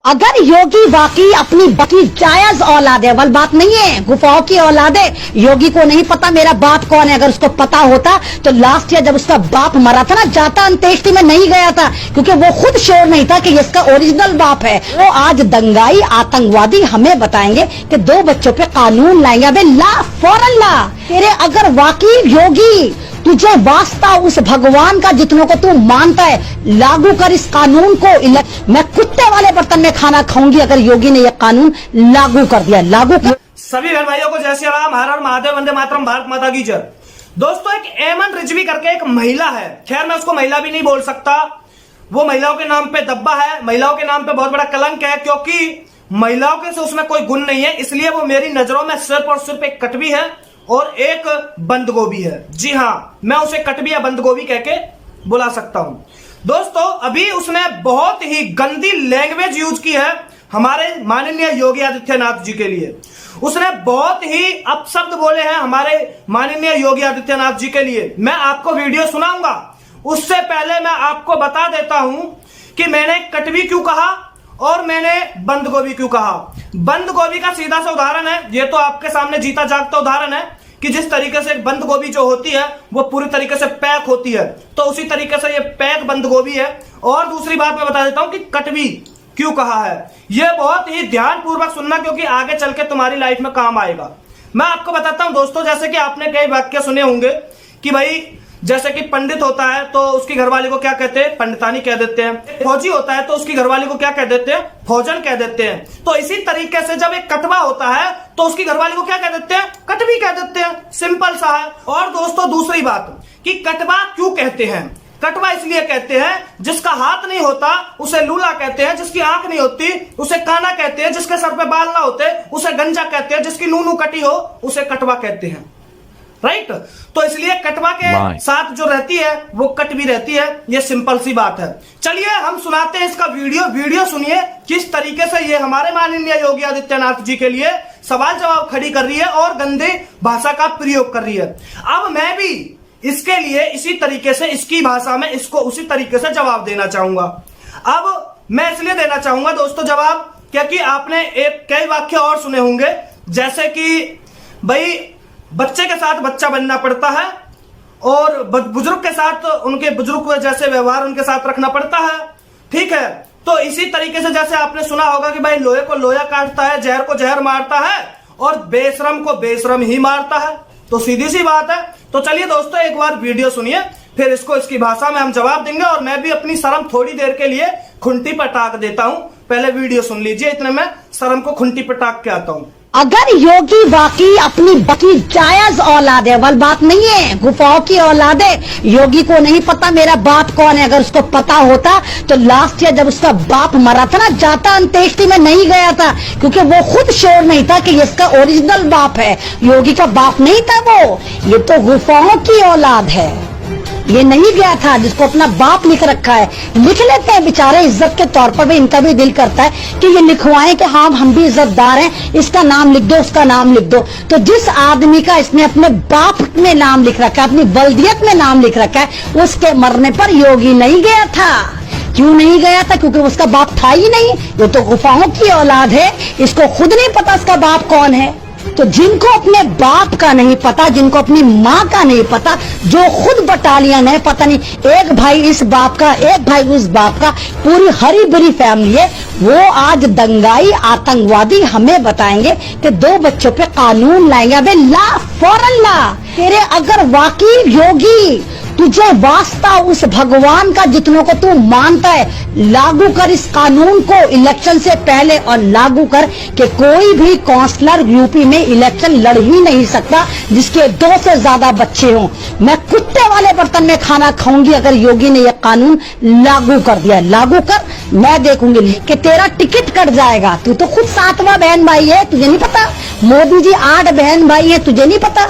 अगर योगी वाकई अपनी बकी जायज औलाद है, वल बात नहीं है गुफाओं की औलाद है। योगी को नहीं पता मेरा बाप कौन है। अगर उसको पता होता तो लास्ट ईयर जब उसका बाप मरा था ना, जाता अंत्येष्टि में नहीं गया था, क्योंकि वो खुद श्योर नहीं था कि ये इसका ओरिजिनल बाप है। वो आज दंगाई आतंकवादी हमें बताएंगे कि 2 बच्चों पे कानून लाएंगे। अबे ला, फौरन ला। तेरे अगर वाकई योगी तुझे वास्ता उस भगवान का जितनों को तू मानता है, लागू कर इस कानून को। मैं कुत्ते वाले बर्तन में खाना खाऊंगी अगर योगी ने यह कानून लागू कर दिया। लागू कर। सभी बहन भाइयों को जय श्री राम, हर हर महादेव, वंदे मातरम, भारत माता की जय। दोस्तों, एक एमन रिजवी करके एक महिला है, खैर मैं उसको महिला भी नहीं बोल सकता, वो महिलाओं के नाम पे दब्बा है, महिलाओं के नाम पे बहुत बड़ा कलंक है, क्योंकि महिलाओं के से उसमें कोई गुण नहीं है, इसलिए वो मेरी नजरों में सिर्फ और सिर्फ एक कटवी है और एक बंद गोभी है। जी हाँ, मैं उसे कटवी या बंद गोभी कह के बुला सकता हूं। दोस्तों, अभी उसने बहुत ही गंदी लैंग्वेज यूज की है हमारे माननीय योगी आदित्यनाथ जी के लिए। उसने बहुत ही अपशब्द बोले हैं हमारे माननीय योगी आदित्यनाथ जी के लिए। मैं आपको वीडियो सुनाऊंगा, उससे पहले मैं आपको बता देता हूं कि मैंने कटवी क्यों कहा और मैंने बंद गोभी क्यों कहा। बंद गोभी का सीधा सा उदाहरण है, ये तो आपके सामने जीता जागता उदाहरण है कि जिस तरीके से बंद गोभी जो होती है वो पूरी तरीके से पैक होती है, तो उसी तरीके से ये पैक बंद गोभी है। और दूसरी बात मैं बता देता हूं कि कटवी क्यों कहा है, ये बहुत ही ध्यानपूर्वक सुनना, क्योंकि आगे चल के तुम्हारी लाइफ में काम आएगा। मैं आपको बताता हूं दोस्तों, जैसे कि आपने कई वाक्य सुने होंगे कि भाई जैसे कि पंडित होता है तो उसकी घरवाली को क्या कहते हैं, पंडितानी कह देते हैं। फौजी होता है तो उसकी घरवाली को क्या कह देते हैं, फौजन कह देते हैं। तो इसी तरीके से जब एक कटवा होता है तो उसकी घरवाली को क्या कह देते हैं, कटवी कह देते हैं। सिंपल सा है। और दोस्तों, दूसरी बात कि कटवा क्यों कहते हैं, कटवा इसलिए कहते हैं जिसका हाथ नहीं होता उसे लूला कहते हैं, जिसकी आंख नहीं होती उसे काना कहते हैं, जिसके सर पे बाल ना होते उसे गंजा कहते हैं, जिसकी नूनू कटी हो उसे कटवा कहते हैं। राइट? तो इसलिए कटवा के साथ जो रहती है वो कटवी रहती है, ये सिंपल सी बात है। चलिए हम सुनाते हैं इसका वीडियो सुनिए किस तरीके से ये हमारे माननीय योगी आदित्यनाथ जी के लिए सवाल जवाब खड़ी कर रही है और गंदे भाषा का प्रयोग कर रही है। अब मैं भी इसके लिए इसी तरीके से इसकी भाषा में इसको उसी तरीके से जवाब देना चाहूंगा। अब मैं इसलिए देना चाहूंगा दोस्तों जवाब, क्योंकि आपने एक कई वाक्य और सुने होंगे, जैसे कि भाई बच्चे के साथ बच्चा बनना पड़ता है और बुजुर्ग के साथ उनके बुजुर्ग जैसे व्यवहार उनके साथ रखना पड़ता है। ठीक है, तो इसी तरीके से जैसे आपने सुना होगा कि भाई लोहे को लोहा काटता है, जहर को जहर मारता है और बेशरम को बेशरम ही मारता है। तो सीधी सी बात है। तो चलिए दोस्तों, एक बार वीडियो सुनिए, फिर इसको इसकी भाषा में हम जवाब देंगे और मैं भी अपनी शर्म थोड़ी देर के लिए खुंटी पर टाक देता हूं। पहले वीडियो सुन लीजिए, इतने में शर्म को खुंटी पर टाक के आता हूं। अगर योगी वाकई अपनी बकी जायज औलाद है, वल बात नहीं है गुफाओं की औलाद है। योगी को नहीं पता मेरा बाप कौन है। अगर उसको पता होता तो लास्ट ईयर जब उसका बाप मरा था ना, जाता अंत्येष्टि में नहीं गया था, क्योंकि वो खुद श्योर नहीं था कि ये इसका ओरिजिनल बाप है। योगी का बाप नहीं था वो, ये तो गुफाओं की औलाद है। ये नहीं गया था जिसको अपना बाप लिख रखा है। लिख लेते हैं बेचारे इज्जत के तौर पर भी, इनका भी दिल करता है कि ये लिखवाएं कि हाँ हम भी इज्जतदार हैं, इसका नाम लिख दो, उसका नाम लिख दो। तो जिस आदमी का इसने अपने बाप में नाम लिख रखा है, अपनी बल्दियत में नाम लिख रखा है, उसके मरने पर योगी नहीं गया था। क्यों नहीं गया था? क्योंकि उसका बाप था ही नहीं। ये तो गुफाओं की औलाद है, इसको खुद नहीं पता इसका बाप कौन है। तो जिनको अपने बाप का नहीं पता, जिनको अपनी माँ का नहीं पता, जो खुद बटालियन है, पता नहीं एक भाई इस बाप का, एक भाई उस बाप का, पूरी हरी भरी फैमिली है, वो आज दंगाई आतंकवादी हमें बताएंगे कि 2 बच्चों पे कानून लाएंगे। अबे ला, फौरन ला। तेरे अगर वाकई योगी तुझे वास्ता उस भगवान का जितनों को तू मानता है, लागू कर इस कानून को इलेक्शन से पहले और लागू कर कि कोई भी काउंसलर यूपी में इलेक्शन लड़ ही नहीं सकता जिसके 2 से ज्यादा बच्चे हों। मैं कुत्ते वाले बर्तन में खाना खाऊंगी अगर योगी ने यह कानून लागू कर दिया। लागू कर, मैं देखूंगी कि तेरा टिकट कट जाएगा। तू तो खुद 7वां बहन भाई है, तुझे नहीं पता? मोदी जी 8 बहन भाई है, तुझे नहीं पता?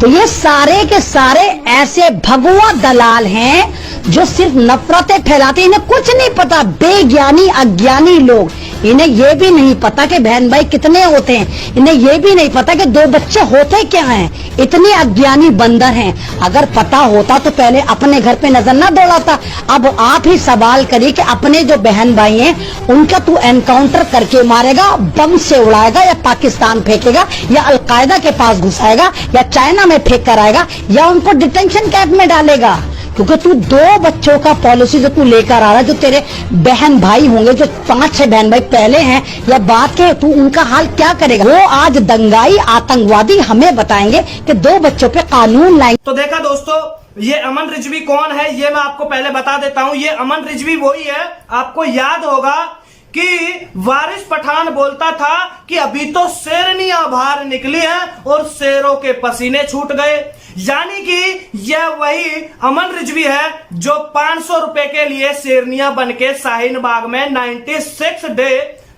तो ये सारे के सारे ऐसे भगवा दलाल हैं जो सिर्फ नफरतें फैलाते हैं, इन्हें कुछ नहीं पता। बेज्ञानी अज्ञानी लोग, इन्हें ये भी नहीं पता कि बहन भाई कितने होते हैं, इन्हें ये भी नहीं पता कि 2 बच्चे होते क्या हैं। इतने अज्ञानी बंदर हैं। अगर पता होता तो पहले अपने घर पे नजर ना दौड़ाता। अब आप ही सवाल करिए कि अपने जो बहन भाई हैं उनका तू एनकाउंटर करके मारेगा, बम से उड़ाएगा, या पाकिस्तान फेंकेगा, या अलकायदा के पास घुसाएगा, या चाइना में फेंक कर आएगा, या उनको डिटेंशन कैंप में डालेगा। क्योंकि तू 2 बच्चों का पॉलिसी जो तू लेकर आ रहा है, जो तेरे बहन भाई होंगे, जो 5-6 बहन भाई पहले हैं या बाद के, तू उनका हाल क्या करेगा? वो आज दंगाई आतंकवादी हमें बताएंगे कि 2 बच्चों पे कानून लाएंगे। तो देखा दोस्तों, ये अमन रिजवी कौन है ये मैं आपको पहले बता देता हूं। ये अमन रिजवी वही है, आपको याद होगा कि वारिस पठान बोलता था कि अभी तो शेरनियां बाहर निकली हैं और शेरों के पसीने छूट गए। यानी कि यह वही अमन रिजवी है जो 500 रुपए के लिए शेरनियां बनके शाहीन बाग में 96 डे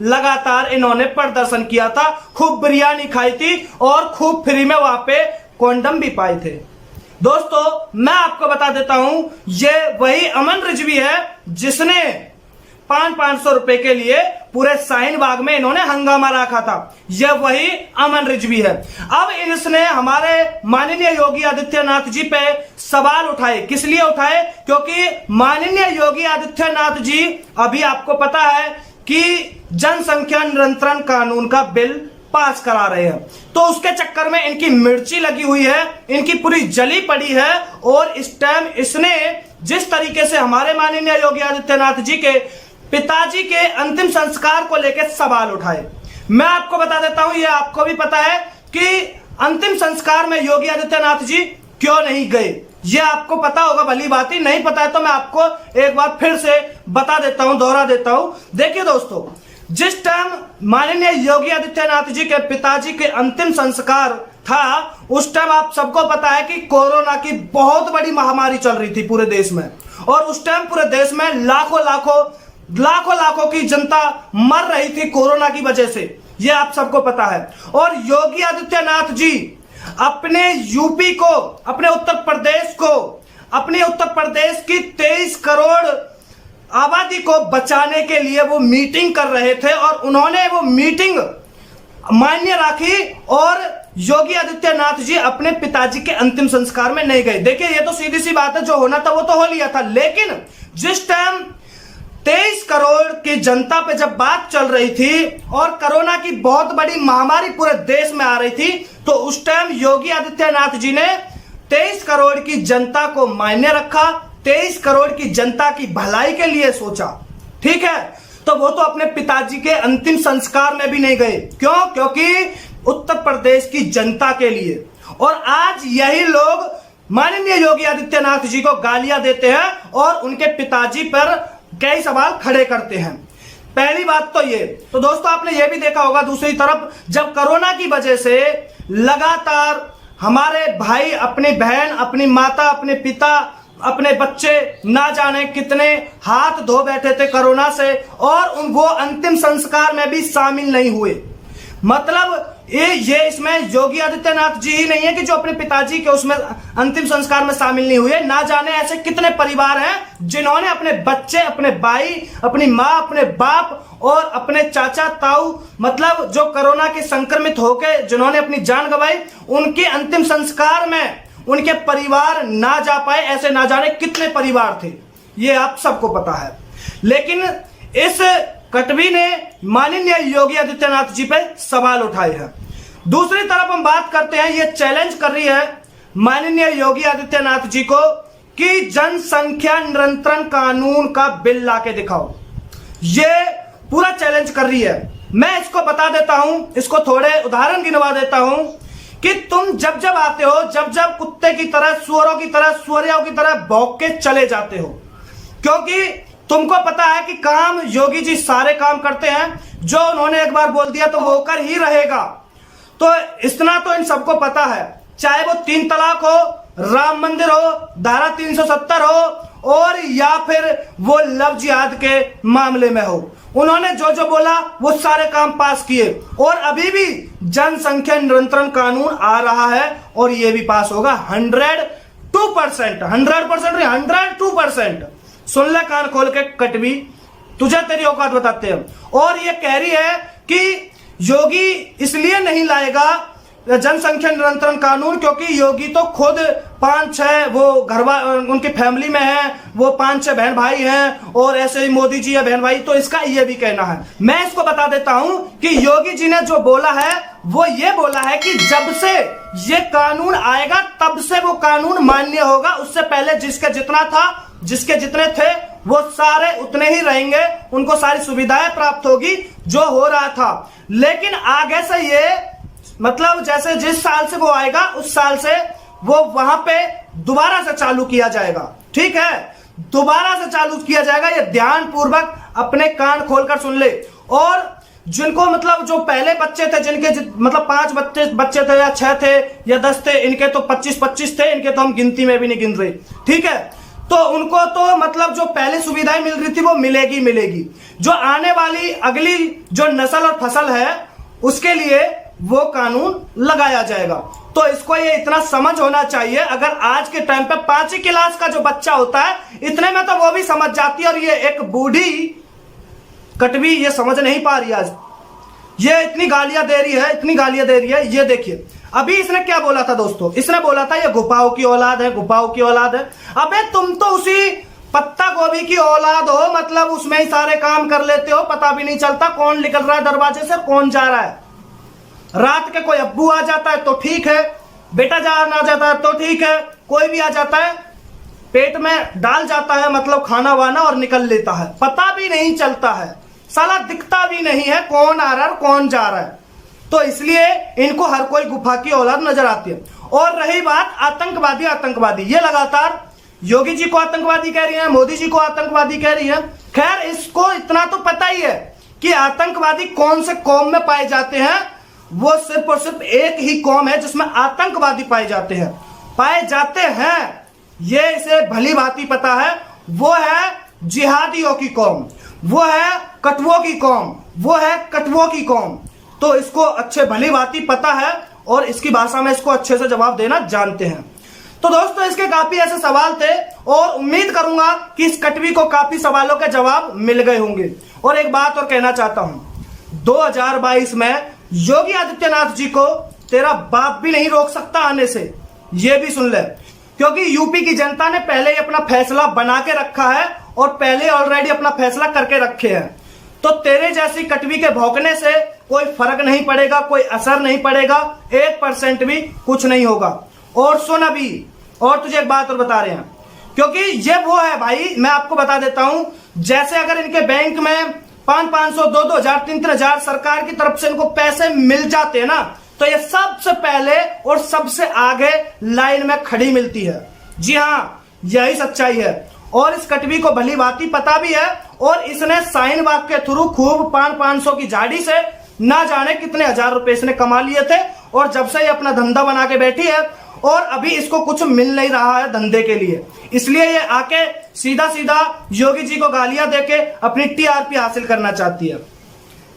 लगातार इन्होंने प्रदर्शन किया था, खूब बिरयानी खाई थी और खूब फ्री में वहां पे कॉन्डम भी पाए थे। दोस्तों मैं आपको बता देता हूं, ये वही अमन रिजवी है जिसने 500 रुपए के लिए पूरे शाहीन बाग में इन्होंने हंगामा रखा था। यह वही अमन रिजवी है। अब इसने हमारे माननीय योगी आदित्यनाथ जी पे सवाल उठाए। किस लिए उठाए? क्योंकि माननीय योगी आदित्यनाथ जी अभी आपको पता है कि जनसंख्या नियंत्रण कानून का बिल पास करा रहे हैं, तो उसके चक्कर में इनकी मिर्ची लगी हुई है, इनकी पूरी जली पड़ी है। और इस टाइम इसने जिस तरीके से हमारे माननीय योगी आदित्यनाथ जी के पिताजी के अंतिम संस्कार को लेकर सवाल उठाए, मैं आपको बता देता हूं, यह आपको भी पता है कि अंतिम संस्कार में योगी आदित्यनाथ जी क्यों नहीं गए। यह आपको पता होगा, भली बात ही। नहीं पता है तो मैं आपको एक बार फिर से बता देता हूं, दोहरा देता हूं। देखिए दोस्तों, जिस टाइम माननीय योगी आदित्यनाथ जी के पिताजी के अंतिम संस्कार था, उस टाइम आप सबको पता है कि कोरोना की बहुत बड़ी महामारी चल रही थी पूरे देश में। और उस टाइम पूरे देश में लाखों की जनता मर रही थी कोरोना की वजह से, यह आप सबको पता है। और योगी आदित्यनाथ जी अपने यूपी को, अपने उत्तर प्रदेश को, अपने उत्तर प्रदेश की 23 करोड़ आबादी को बचाने के लिए वो मीटिंग कर रहे थे और उन्होंने वो मीटिंग मान्य रखी और योगी आदित्यनाथ जी अपने पिताजी के अंतिम संस्कार में नहीं गए। देखिए ये तो सीधी सी बात है, जो होना था वो तो हो लिया था। लेकिन जिस टाइम 23 करोड़ की जनता पे जब बात चल रही थी और कोरोना की बहुत बड़ी महामारी पूरे देश में आ रही थी, तो उस टाइम योगी आदित्यनाथ जी ने 23 करोड़ की जनता को मायने रखा, 23 करोड़ की जनता की भलाई के लिए सोचा। ठीक है, तो वो तो अपने पिताजी के अंतिम संस्कार में भी नहीं गए। क्यों? क्योंकि उत्तर प्रदेश की जनता के लिए। और आज यही लोग माननीय योगी आदित्यनाथ जी को गालियां देते हैं और उनके पिताजी पर कई सवाल खड़े करते हैं। पहली बात तो ये। तो दोस्तों आपने ये भी देखा होगा, दूसरी तरफ जब कोरोना की वजह से लगातार हमारे भाई, अपनी बहन, अपनी माता, अपने पिता, अपने बच्चे ना जाने कितने हाथ धो बैठे थे कोरोना से, और वो अंतिम संस्कार में भी शामिल नहीं हुए। मतलब ये इसमें योगी आदित्यनाथ जी ही नहीं है कि जो अपने पिताजी के उसमें अंतिम संस्कार में शामिल नहीं हुए। ना जाने ऐसे कितने परिवार हैं जिन्होंने अपने बच्चे, अपने भाई, अपनी माँ, अपने बाप और अपने चाचा ताऊ, मतलब जो कोरोना के संक्रमित होकर जिन्होंने अपनी जान गंवाई, उनके अंतिम संस्कार में उनके परिवार ना जा पाए। ऐसे ना जाने कितने परिवार थे, ये आप सबको पता है। लेकिन इस कटवी ने माननीय योगी आदित्यनाथ जी पे सवाल उठाए हैं। दूसरी तरफ हम बात करते हैं, ये चैलेंज कर रही है माननीय योगी आदित्यनाथ जी को कि जनसंख्या नियंत्रण कानून का बिल लाके दिखाओ। ये पूरा चैलेंज कर रही है। मैं इसको बता देता हूं, इसको थोड़े उदाहरण गिनवा देता हूं कि तुम जब जब आते हो, जब जब कुत्ते की तरह, सुअरों की तरह, सुअरियों की तरह भौंक के चले जाते हो, क्योंकि तुमको पता है कि काम योगी जी सारे काम करते हैं, जो उन्होंने एक बार बोल दिया तो वो कर ही रहेगा। तो इतना तो इन सबको पता है, चाहे वो 3 तलाक हो, राम मंदिर हो, धारा 370 हो, और या फिर वो लव जिहाद के मामले में हो, उन्होंने जो जो बोला वो सारे काम पास किए। और अभी भी जनसंख्या नियंत्रण कानून आ रहा है और ये भी पास होगा 102%, 100% नहीं, 102%। सुन ले कान खोल के कटवी, तुझे तेरी औकात बताते हैं। और ये कह रही है कि योगी इसलिए नहीं लाएगा जनसंख्या नियंत्रण कानून क्योंकि योगी तो खुद 5-6 वो उनकी फैमिली में है, वो 5-6 बहन भाई हैं, और ऐसे ही मोदी जी है बहन भाई, तो इसका ये भी कहना है। मैं इसको बता देता हूं कि योगी जी ने जो बोला है वो ये बोला है कि जब से ये कानून आएगा तब से वो कानून मान्य होगा, उससे पहले जिसके जितना था, जिसके जितने थे वो सारे उतने ही रहेंगे, उनको सारी सुविधाएं प्राप्त होगी जो हो रहा था। लेकिन आगे से ये मतलब जैसे जिस साल से वो आएगा उस साल से वो वहां पे दोबारा से चालू किया जाएगा। ठीक है, दोबारा से चालू किया जाएगा। ये ध्यान पूर्वक अपने कान खोलकर सुन ले। और जिनको मतलब जो पहले बच्चे थे, जिनके मतलब 5 बच्चे थे या 6 थे या 10 थे, इनके तो 25-25 थे, इनके तो हम गिनती में भी नहीं गिन रहे। ठीक है, तो उनको तो मतलब जो पहले सुविधाएं मिल रही थी वो मिलेगी। जो आने वाली अगली जो नस्ल और फसल है उसके लिए वो कानून लगाया जाएगा। तो इसको ये इतना समझ होना चाहिए, अगर आज के टाइम पे 5वीं क्लास का जो बच्चा होता है इतने में तो वो भी समझ जाती है, और ये एक बूढ़ी कटवी ये समझ नहीं पा रही। आज ये इतनी गालियां दे रही है। ये देखिए अभी इसने क्या बोला था दोस्तों, इसने बोला था ये घुपाओ की औलाद है, घुपाओ की औलाद है। अबे तुम तो उसी पत्ता गोभी की औलाद हो, मतलब उसमें ही सारे काम कर लेते हो, पता भी नहीं चलता कौन निकल रहा है दरवाजे से, कौन जा रहा है। रात के कोई अब्बू आ जाता है तो ठीक है, बेटा आ जाता है तो ठीक है, कोई भी आ जाता है पेट में डाल जाता है मतलब खाना वाना और निकल लेता है, पता भी नहीं चलता है, साला दिखता भी नहीं है कौन आ रहा है कौन जा रहा है। तो इसलिए इनको हर कोई गुफा की औलाद नजर आती है। और रही बात आतंकवादी, ये लगातार योगी जी को आतंकवादी कह रही है, मोदी जी को आतंकवादी कह रही है। खैर इसको इतना तो पता ही है कि आतंकवादी कौन से कौम में पाए जाते हैं। वो सिर्फ और सिर्फ एक ही कौम है जिसमें आतंकवादी पाए जाते हैं। ये इसे भली भांति पता है, वो है जिहादियों की कौम, वो है कटुओं की कौम। तो इसको अच्छे भली भांति पता है और इसकी भाषा में इसको अच्छे से जवाब देना जानते हैं। तो दोस्तों इसके काफी ऐसे सवाल थे और उम्मीद करूंगा कि इस कटवी को काफी सवालों के जवाब मिल गए होंगे। और एक बात और कहना चाहता हूं, 2022 में योगी आदित्यनाथ जी को तेरा बाप भी नहीं रोक सकता आने से, ये भी सुन ले, क्योंकि यूपी की जनता ने पहले ही अपना फैसला बना के रखा है और पहले ऑलरेडी अपना फैसला करके रखे हैं। तो तेरे जैसी कटवी के भौंकने से कोई फर्क नहीं पड़ेगा, कोई असर नहीं पड़ेगा, 1% भी कुछ नहीं होगा। और सुन अभी, और तुझे एक बात और बता रहे हैं, क्योंकि ये वो है भाई, मैं आपको बता देता हूं, जैसे अगर इनके बैंक में 500, 2,000, 3,000 सरकार की तरफ से इनको पैसे मिल जाते हैं ना, तो ये सबसे पहले और सबसे आगे लाइन में खड़ी मिलती है। जी हाँ, यही सच्चाई है। और इस कटवी को भली भांति पता भी है, और इसने साइन बाग के थ्रू खूब 500 की झाड़ी से ना जाने कितने हजार रुपए इसने कमा लिए थे। और जब से ये अपना धंधा बना के बैठी है और अभी इसको कुछ मिल नहीं रहा है धंधे के लिए, इसलिए ये आके सीधा सीधा योगी जी को गालियां देके अपनी टीआरपी हासिल करना चाहती है।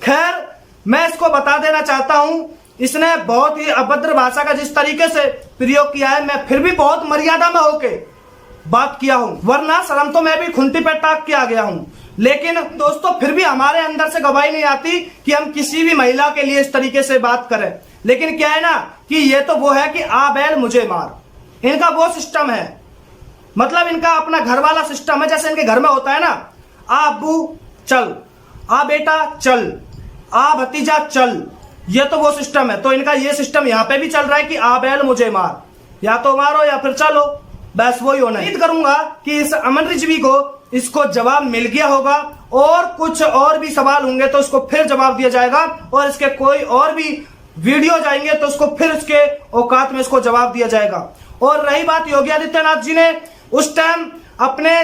खैर मैं इसको बता देना चाहता हूं, इसने बहुत ही अभद्र भाषा का जिस तरीके से प्रयोग किया है, मैं फिर भी बहुत मर्यादा में होके बात किया हूं, वरना शर्म तो मैं भी खुंटी पे टाक के आ गया हूं। लेकिन दोस्तों फिर भी हमारे अंदर से गवाही नहीं आती कि हम किसी भी महिला के लिए इस तरीके से बात करें। लेकिन क्या है ना कि ये तो वो है कि आ बैल मुझे मार, इनका वो सिस्टम है, मतलब इनका अपना घर वाला सिस्टम है। जैसे इनके घर में होता है ना, आ अब्बू चल, आ बेटा चल, आ भतीजा चल, ये तो वो सिस्टम है। तो इनका ये सिस्टम यहाँ पे भी चल रहा है कि आ बैल मुझे मार, या तो मारो या फिर चलो, बस वही होना है। उम्मीद करूंगा कि इस अमन रिजवी को इसको जवाब मिल गया होगा, और कुछ और भी सवाल होंगे तो इसको फिर जवाब दिया जाएगा, और इसके कोई और भी वीडियो जाएंगे तो उसको फिर उसके औकात में इसको जवाब दिया जाएगा। और रही बात योगी आदित्यनाथ जी ने उस टाइम अपने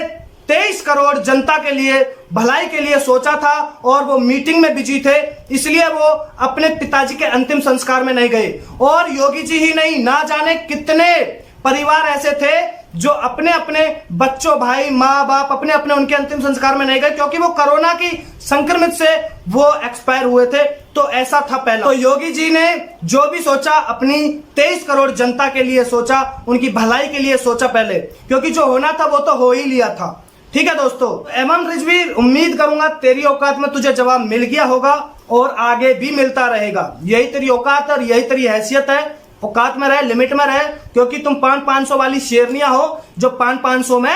23 करोड़ जनता के लिए भलाई के लिए सोचा था, और वो मीटिंग में बिजी थे, इसलिए वो अपने पिताजी के अंतिम संस्कार में नहीं गए। और योगी जी ही नहीं, ना जाने कितने परिवार ऐसे थे जो अपने अपने बच्चों, भाई, माँ बाप अपने अपने उनके अंतिम संस्कार में नहीं गए, क्योंकि वो कोरोना की संक्रमित से वो एक्सपायर हुए थे। तो ऐसा था पहला। तो योगी जी ने जो भी सोचा अपनी 23 करोड़ जनता के लिए सोचा, उनकी भलाई के लिए सोचा पहले, क्योंकि जो होना था वो तो हो ही लिया था। ठीक है दोस्तों, एमन रिजवी, उम्मीद करूंगा तेरी औकात में तुझे जवाब मिल गया होगा और आगे भी मिलता रहेगा। यही तेरी औकात और यही तेरी हैसियत है। औकात में रहे, लिमिट में रहे, क्योंकि तुम 500 वाली शेरनियां हो जो 500 में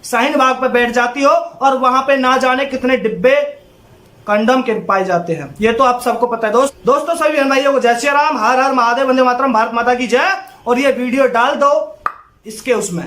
शाहीन बाग पे बैठ जाती हो और वहां पे ना जाने कितने डिब्बे कंडम के पाए जाते हैं। ये तो आप सबको पता है। दोस्तों सभी बहन भाइयों को जय श्री राम, हर हर महादेव, वंदे मातरम, भारत माता की जय। और ये वीडियो डाल दो इसके उसमें।